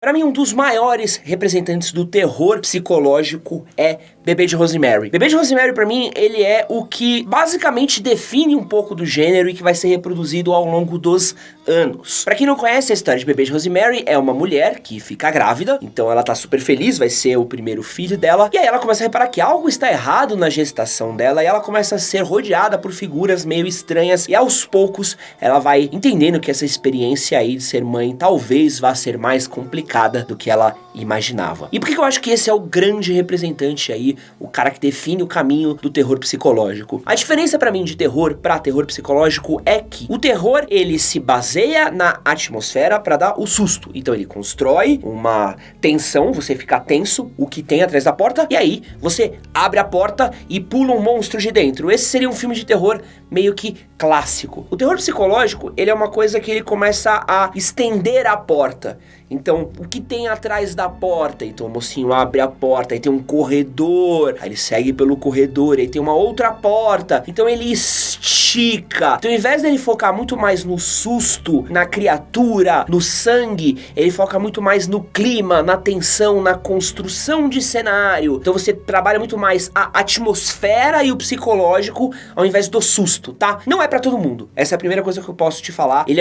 Pra mim, um dos maiores representantes do terror psicológico é Bebê de Rosemary. Bebê de Rosemary, pra mim, ele é o que basicamente define um pouco do gênero e que vai ser reproduzido ao longo dos anos. Pra quem não conhece a história de Bebê de Rosemary, é uma mulher que fica grávida, então ela tá super feliz, vai ser o primeiro filho dela, e aí ela começa a reparar que algo está errado na gestação dela, e ela começa a ser rodeada por figuras meio estranhas, e aos poucos ela vai entendendo que essa experiência aí de ser mãe talvez vá ser mais complicada do que ela imaginava. E por que eu acho que esse é o grande representante aí, o cara que define o caminho do terror psicológico? A diferença pra mim de terror pra terror psicológico é que o terror, ele se baseia na atmosfera pra dar o susto. Então ele constrói uma tensão, você fica tenso, o que tem atrás da porta, e aí você abre a porta e pula um monstro de dentro. Esse seria um filme de terror meio que clássico. O terror psicológico, ele é uma coisa que ele começa a estender a porta. Então, o que tem atrás da porta? Então o mocinho abre a porta, aí tem um corredor, aí ele segue pelo corredor, aí tem uma outra porta, então ele estica. Então ao invés dele focar muito mais no susto, na criatura, no sangue, ele foca muito mais no clima, na tensão, na construção de cenário. Então você trabalha muito mais a atmosfera e o psicológico ao invés do susto, tá? Não é pra todo mundo, essa é a primeira coisa que eu posso te falar. Ele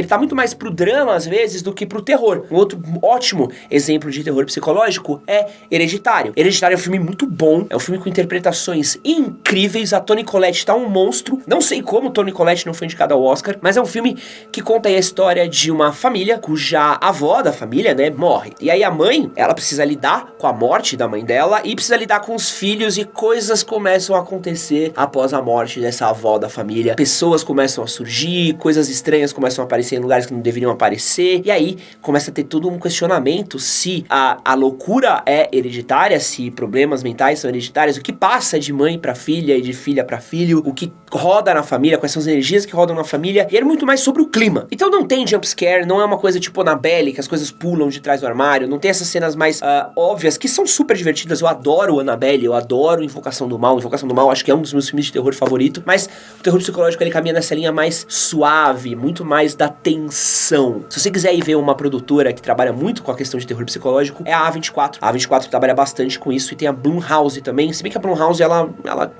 tá muito mais pro drama às vezes do que pro terror. Um outro ótimo exemplo de terror psicológico é Hereditário. Hereditário é um filme muito bom, é um filme com interpretações incríveis, a Toni Collette tá um monstro, não sei como Toni Collette não foi indicada ao Oscar, mas é um filme que conta aí a história de uma família cuja avó da família, né, morre. E aí a mãe, ela precisa lidar com a morte da mãe dela e precisa lidar com os filhos e coisas começam a acontecer após a morte dessa avó da família. Pessoas começam a surgir, coisas estranhas começam a aparecer em lugares que não deveriam aparecer, e aí começa a ter todo um questionamento se a loucura é hereditária, se problemas mentais são hereditários, o que passa de mãe pra filha e de filha pra filho, o que roda na família, quais são as energias que rodam na família, e é muito mais sobre o clima. Então não tem jumpscare, não é uma coisa tipo Annabelle, que as coisas pulam de trás do armário, não tem essas cenas mais óbvias, que são super divertidas. Eu adoro Annabelle, eu adoro Invocação do Mal. Invocação do Mal acho que é um dos meus filmes de terror favorito, mas o terror psicológico ele caminha nessa linha mais suave, muito mais da tensão. Se você quiser ir ver uma produtora que trabalha muito com a questão de terror psicológico, é a A24. A A24 trabalha bastante com isso, e tem a Blumhouse também, se bem que a Blumhouse ela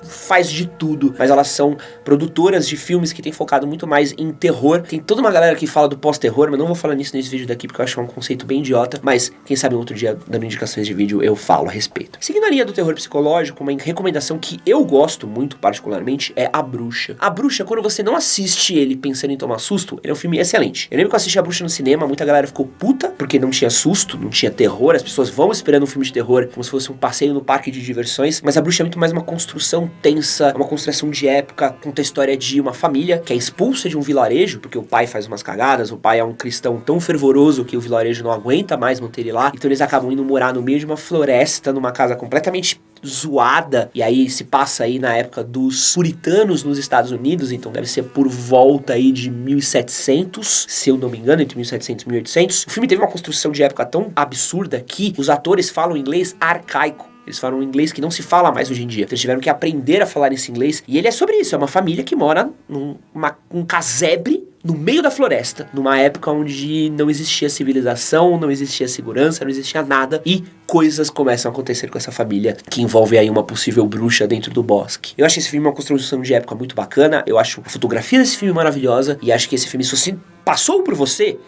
faz de tudo, mas elas são produtoras de filmes que tem focado muito mais em terror. Tem toda uma galera que fala do pós-terror, mas não vou falar nisso nesse vídeo daqui, porque eu acho que é um conceito bem idiota, mas quem sabe outro dia, dando indicações de vídeo, eu falo a respeito. Seguindo a linha do terror psicológico, uma recomendação que eu gosto muito, particularmente, é A Bruxa. A Bruxa, quando você não assiste ele pensando em tomar susto, ele é um filme excelente. Eu lembro que eu assisti A Bruxa no cinema, muita galera ficou puta, porque não tinha susto, não tinha terror, as pessoas vão esperando um filme de terror como se fosse um passeio no parque de diversões, mas A Bruxa é muito mais uma construção tensa, uma construção de época, conta a história de uma família que é expulsa de um vilarejo, porque o pai faz umas cagadas, o pai é um cristão tão fervoroso que o vilarejo não aguenta mais manter ele lá, então eles acabam indo morar no meio de uma floresta, numa casa completamente zoada, e aí se passa aí na época dos puritanos nos Estados Unidos, então deve ser por volta aí de 1700, se eu não me engano, entre 1700 e 1800. O filme teve uma construção de época tão absurda que os atores falam inglês arcaico. Eles falam um inglês que não se fala mais hoje em dia. Então eles tiveram que aprender a falar esse inglês. E ele é sobre isso. É uma família que mora num casebre no meio da floresta, numa época onde não existia civilização, não existia segurança, não existia nada, e coisas começam a acontecer com essa família, que envolve aí uma possível bruxa dentro do bosque. Eu acho esse filme uma construção de época muito bacana, eu acho a fotografia desse filme maravilhosa, e acho que esse filme, se você passou por você,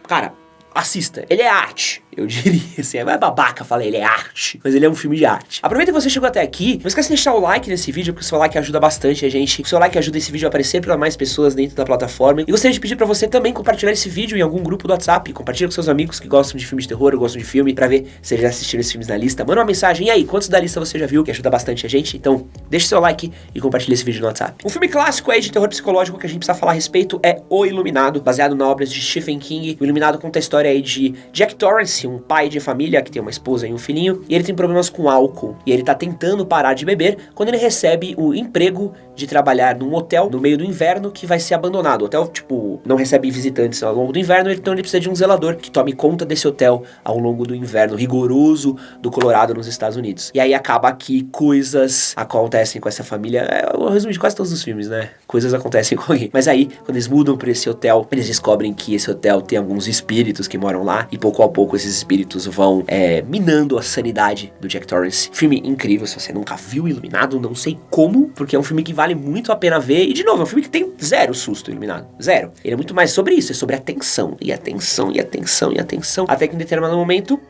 cara, assista. Ele é arte, eu diria, assim, é babaca falar ele é arte, mas ele é um filme de arte. Aproveita que você chegou até aqui, não esquece de deixar o like nesse vídeo, porque o seu like ajuda bastante a gente, o seu like ajuda esse vídeo a aparecer para mais pessoas dentro da plataforma, e gostaria de pedir pra você também compartilhar esse vídeo em algum grupo do WhatsApp, compartilha com seus amigos que gostam de filmes de terror, ou gostam de filme, pra ver se eles já assistiram esses filmes na lista, manda uma mensagem, e aí, quantos da lista você já viu, que ajuda bastante a gente, então deixa seu like e compartilha esse vídeo no WhatsApp. Um filme clássico aí de terror psicológico que a gente precisa falar a respeito é O Iluminado, baseado na obra de Stephen King. O Iluminado conta a história aí de Jack Torrance, um pai de família que tem uma esposa e um filhinho, e ele tem problemas com álcool, e ele tá tentando parar de beber quando ele recebe o emprego de trabalhar num hotel no meio do inverno que vai ser abandonado. O hotel, tipo, não recebe visitantes ao longo do inverno, então ele precisa de um zelador que tome conta desse hotel ao longo do inverno rigoroso do Colorado nos Estados Unidos. E aí acaba que coisas acontecem com essa família, é o resumo de quase todos os filmes, né? coisas acontecem com alguém. Mas aí, quando eles mudam pra esse hotel, eles descobrem que esse hotel tem alguns espíritos que moram lá, e pouco a pouco esses espíritos vão minando a sanidade do Jack Torrance. Filme incrível, se você nunca viu Iluminado, não sei como, porque é um filme que vale muito a pena ver, e de novo, é um filme que tem zero susto, Iluminado, zero. Ele é muito mais sobre isso, é sobre a tensão, e a tensão, e a tensão, e a tensão, até que em determinado momento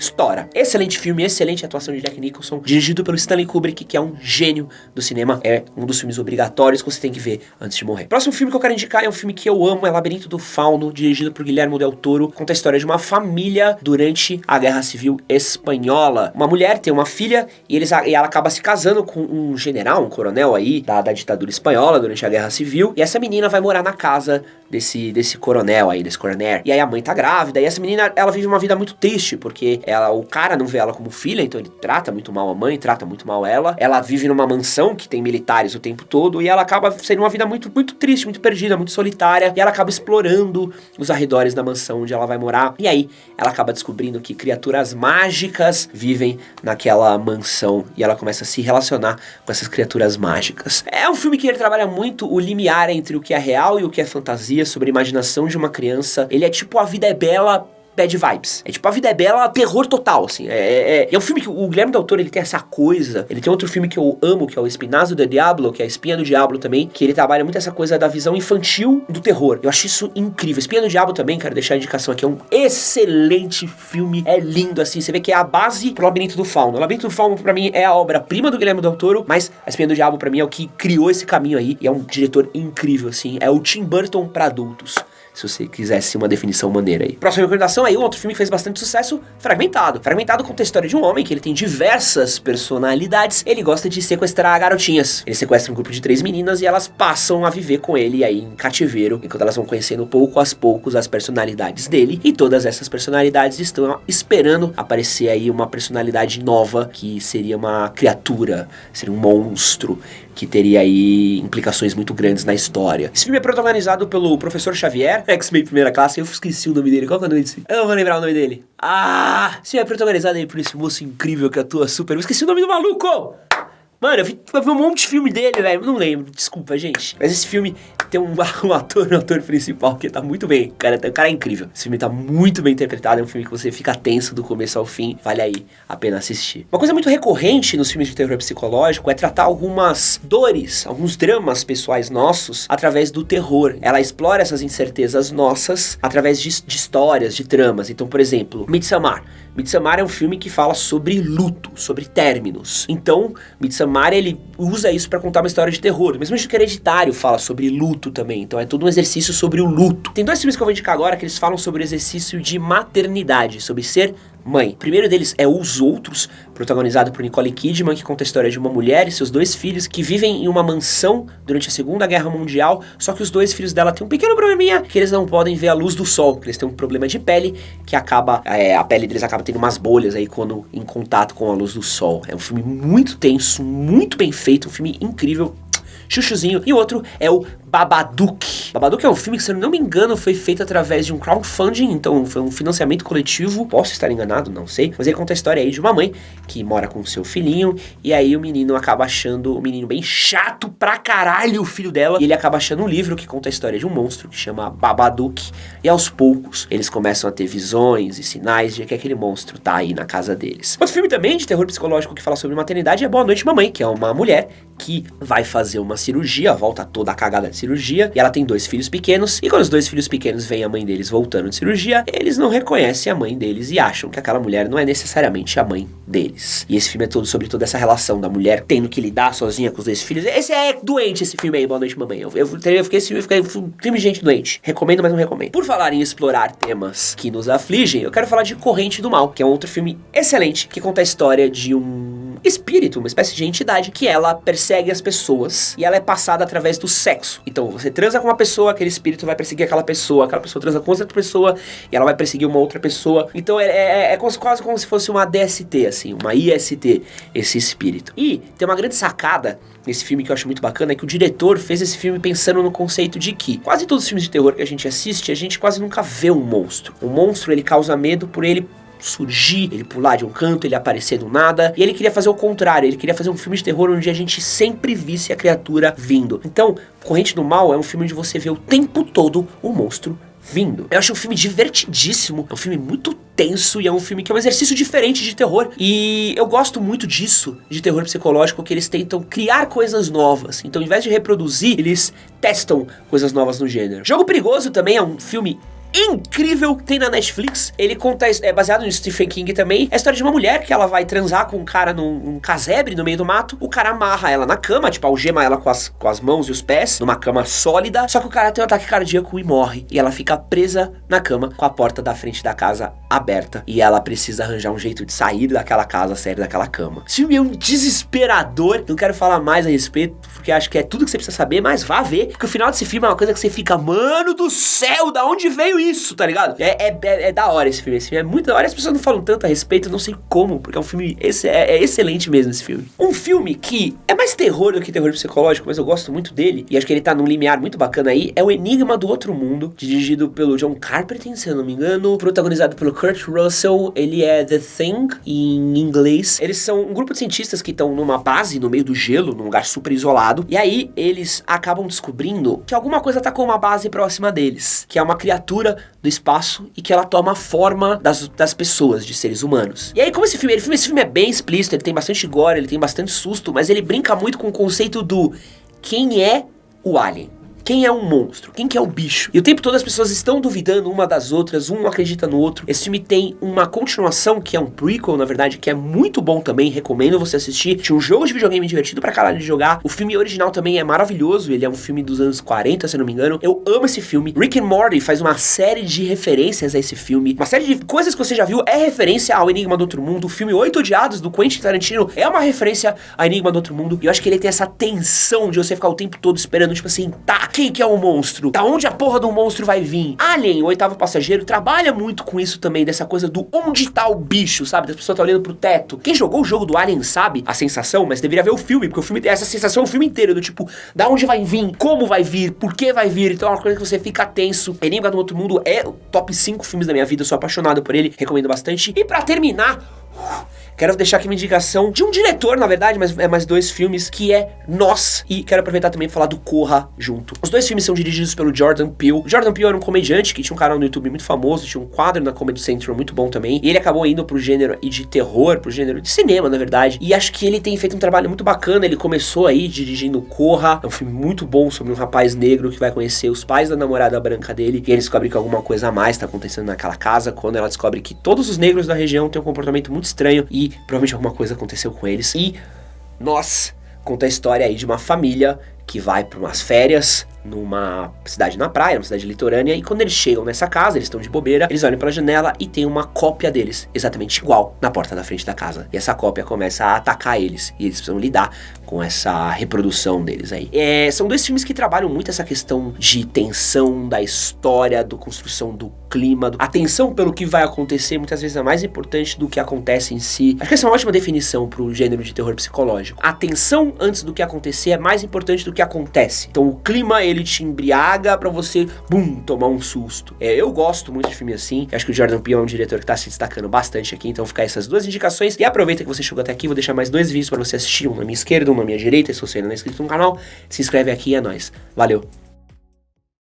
estoura. Excelente filme, excelente atuação de Jack Nicholson, dirigido pelo Stanley Kubrick, que é um gênio do cinema. É um dos filmes obrigatórios que você tem que ver antes de morrer. Próximo filme que eu quero indicar é um filme que eu amo, é Labirinto do Fauno, dirigido por Guillermo del Toro. Conta a história de uma família durante a Guerra Civil Espanhola. Uma mulher tem uma filha e ela acaba se casando com um general, um coronel aí da ditadura espanhola durante a Guerra Civil. E essa menina vai morar na casa desse coronel aí, desse coroner. E aí a mãe tá grávida, e essa menina, ela vive uma vida muito triste, porque o cara não vê ela como filha, então ele trata muito mal a mãe, trata muito mal ela. Ela vive numa mansão que tem militares o tempo todo, e ela acaba sendo uma vida muito, muito triste, muito perdida, muito solitária, e ela acaba explorando os arredores da mansão onde ela vai morar. E aí, ela acaba descobrindo que criaturas mágicas vivem naquela mansão, e ela começa a se relacionar com essas criaturas mágicas. É um filme que ele trabalha muito o limiar entre o que é real e o que é fantasia, sobre a imaginação de uma criança. Ele é tipo A Vida é Bela, bad vibes. É tipo A Vida é Bela, terror total, assim. É um filme que o Guilherme Del Toro, ele tem essa coisa. Ele tem outro filme que eu amo, que é o Espinazo do Diablo, que é a Espinha do Diablo também, que ele trabalha muito essa coisa da visão infantil do terror. Eu acho isso incrível. Espinha do Diablo também, quero deixar a indicação aqui, é um excelente filme. É lindo, assim. Você vê que é a base pro Labirinto do Fauno. O Labirinto do Fauno, pra mim, é a obra-prima do Guilherme Del Toro, mas a Espinha do Diablo, pra mim, é o que criou esse caminho aí. E é um diretor incrível, assim. É o Tim Burton pra adultos, se você quisesse uma definição maneira aí. Próxima recomendação aí, um outro filme que fez bastante sucesso, Fragmentado. Fragmentado conta a história de um homem que ele tem diversas personalidades. Ele gosta de sequestrar garotinhas. Ele sequestra um grupo de 3 meninas e elas passam a viver com ele aí em cativeiro, enquanto elas vão conhecendo pouco a pouco as personalidades dele. E todas essas personalidades estão esperando aparecer aí uma personalidade nova, que seria uma criatura, seria um monstro, que teria aí implicações muito grandes na história. Esse filme é protagonizado pelo Professor Xavier, X-Men Primeira Classe. Eu esqueci o nome dele. Qual que é o nome desse? Eu não vou lembrar o nome dele. Esse filme é protagonizado aí por esse moço incrível que atua super. Eu esqueci o nome do maluco! Mano, eu vi um monte de filme dele, velho. Não lembro, desculpa, gente. Mas esse filme tem um ator principal que tá muito bem. O cara é incrível. Esse filme tá muito bem interpretado. É um filme que você fica tenso do começo ao fim. Vale aí a pena assistir. Uma coisa muito recorrente nos filmes de terror psicológico é tratar algumas dores, alguns dramas pessoais nossos através do terror. Ela explora essas incertezas nossas através de histórias, de tramas. Então, por exemplo, Midsommar. Midsommar é um filme que fala sobre luto, sobre términos. Então, Midsommar, ele usa isso pra contar uma história de terror. Mesmo que Hereditário fala sobre luto também. Então é todo um exercício sobre o luto. Tem 2 filmes que eu vou indicar agora que eles falam sobre o exercício de maternidade, sobre ser mãe. O primeiro deles é Os Outros, protagonizado por Nicole Kidman, que conta a história de uma mulher e seus 2 filhos que vivem em uma mansão durante a Segunda Guerra Mundial, só que os 2 filhos dela têm um pequeno probleminha, que eles não podem ver a luz do sol, que eles têm um problema de pele, que acaba, a pele deles acaba tendo umas bolhas aí quando em contato com a luz do sol. É um filme muito tenso, muito bem feito, um filme incrível, chuchuzinho. E o outro é o Babadook. Babadook é um filme que, se eu não me engano, foi feito através de um crowdfunding, então foi um financiamento coletivo. Posso estar enganado, não sei. Mas ele conta a história aí de uma mãe que mora com seu filhinho, e aí o menino acaba achando o menino bem chato pra caralho, o filho dela, e ele acaba achando um livro que conta a história de um monstro que chama Babadook, e aos poucos eles começam a ter visões e sinais de que aquele monstro tá aí na casa deles. Outro filme também de terror psicológico que fala sobre maternidade é Boa Noite Mamãe, que é uma mulher que vai fazer uma cirurgia, volta toda a cagada de cirurgia, e ela tem 2 filhos pequenos, e quando os 2 filhos pequenos veem a mãe deles voltando de cirurgia, eles não reconhecem a mãe deles e acham que aquela mulher não é necessariamente a mãe deles. E esse filme é todo sobre toda essa relação da mulher tendo que lidar sozinha com os 2 filhos. Esse é doente, esse filme aí, Boa Noite Mamãe. Eu fiquei um filme de gente doente. Recomendo, mas não recomendo. Por falar em explorar temas que nos afligem, eu quero falar de Corrente do Mal, que é um outro filme excelente, que conta a história de um espírito, uma espécie de entidade, que ela persegue as pessoas e ela é passada através do sexo. Então você transa com uma pessoa, aquele espírito vai perseguir aquela pessoa transa com outra pessoa e ela vai perseguir uma outra pessoa. Então é quase como se fosse uma DST, assim, uma IST, esse espírito. E tem uma grande sacada nesse filme que eu acho muito bacana, é que o diretor fez esse filme pensando no conceito de que quase todos os filmes de terror que a gente assiste, a gente quase nunca vê um monstro. O monstro, ele causa medo por ele surgir, ele pular de um canto, ele aparecer do nada. E ele queria fazer o contrário, ele queria fazer um filme de terror onde a gente sempre visse a criatura vindo. Então, Corrente do Mal é um filme onde você vê o tempo todo o monstro vindo. Eu acho um filme divertidíssimo, é um filme muito tenso e é um filme que é um exercício diferente de terror. E eu gosto muito disso, de terror psicológico, que eles tentam criar coisas novas. Então, ao invés de reproduzir, eles testam coisas novas no gênero. Jogo Perigoso também é um filme incrível, tem na Netflix. Ele conta, é baseado no Stephen King também, é a história de uma mulher que ela vai transar com um cara num casebre no meio do mato. O cara amarra ela na cama, tipo, algema ela com as mãos e os pés, numa cama sólida, só que o cara tem um ataque cardíaco e morre, e ela fica presa na cama com a porta da frente da casa aberta, e ela precisa arranjar um jeito de sair daquela casa, sair daquela cama. Esse filme é um desesperador, não quero falar mais a respeito, porque acho que é tudo que você precisa saber, mas vá ver, porque o final desse filme é uma coisa que você fica, mano do céu, da onde veio isso, tá ligado? É da hora esse filme é muito da hora, as pessoas não falam tanto a respeito, eu não sei como, porque é um filme, é excelente mesmo esse filme. Um filme que é mais terror do que terror psicológico, mas eu gosto muito dele, e acho que ele tá num limiar muito bacana aí, é O Enigma do Outro Mundo, dirigido pelo John Carpenter, se eu não me engano, protagonizado pelo Kurt Russell, ele é The Thing, em inglês. Eles são um grupo de cientistas que estão numa base no meio do gelo, num lugar super isolado, e aí eles acabam descobrindo que alguma coisa tá com uma base próxima deles, que é uma criatura do espaço e que ela toma a forma das pessoas, de seres humanos. E aí, como esse filme é bem explícito, ele tem bastante gore, ele tem bastante susto, mas ele brinca muito com o conceito do quem é o alien. Quem é um monstro? Quem que é o bicho? E o tempo todo as pessoas estão duvidando uma das outras, um acredita no outro. Esse filme tem uma continuação, que é um prequel, na verdade, que é muito bom também, recomendo você assistir. Tinha um jogo de videogame divertido pra caralho de jogar. O filme original também é maravilhoso, ele é um filme dos anos 40, se eu não me engano. Eu amo esse filme. Rick and Morty faz uma série de referências a esse filme. Uma série de coisas que você já viu é referência ao Enigma do Outro Mundo. O filme Oito Odiados, do Quentin Tarantino, é uma referência ao Enigma do Outro Mundo. E eu acho que ele tem essa tensão de você ficar o tempo todo esperando, tipo assim, tá, quem que é o monstro? Da onde a porra do monstro vai vir? Alien, o Oitavo Passageiro, trabalha muito com isso também, dessa coisa do onde tá o bicho, sabe? Das pessoas tá olhando pro teto. Quem jogou o jogo do Alien sabe a sensação, mas deveria ver o filme, porque o filme tem essa sensação o filme inteiro, do tipo, da onde vai vir, como vai vir, por que vai vir. Então é uma coisa que você fica tenso. Enigma do Outro Mundo é o top 5 filmes da minha vida, eu sou apaixonado por ele, recomendo bastante. E pra terminar, quero deixar aqui uma indicação de um diretor, na verdade, mas é mais dois filmes, que é Nós. E quero aproveitar também e falar do Corra junto. Os dois filmes são dirigidos pelo Jordan Peele. O Jordan Peele era um comediante que tinha um canal no YouTube muito famoso, tinha um quadro na Comedy Central muito bom também. E ele acabou indo pro gênero de terror, pro gênero de cinema, na verdade. E acho que ele tem feito um trabalho muito bacana. Ele começou aí dirigindo Corra. É um filme muito bom sobre um rapaz negro que vai conhecer os pais da namorada branca dele. E ele descobre que alguma coisa a mais tá acontecendo naquela casa, quando ela descobre que todos os negros da região têm um comportamento muito estranho e provavelmente alguma coisa aconteceu com eles. E Nós conta a história aí de uma família que vai para umas férias numa cidade na praia, uma cidade litorânea, e quando eles chegam nessa casa, eles estão de bobeira, eles olham pela janela e tem uma cópia deles, exatamente igual, na porta da frente da casa. E essa cópia começa a atacar eles, e eles precisam lidar com essa reprodução deles aí. São dois filmes que trabalham muito essa questão de tensão da história, da construção do clima, a tensão pelo que vai acontecer, muitas vezes é mais importante do que acontece em si. Acho que essa é uma ótima definição pro gênero de terror psicológico. A tensão antes do que acontecer é mais importante do que acontece. Então o clima, ele te embriaga pra você, tomar um susto. Eu gosto muito de filme assim. Acho que o Jordan Peele é um diretor que tá se destacando bastante aqui, então fica essas duas indicações. E aproveita que você chegou até aqui, vou deixar mais dois vídeos pra você assistir, um na minha esquerda, um na minha direita. Se você ainda não é inscrito no canal, se inscreve aqui e é nóis. Valeu!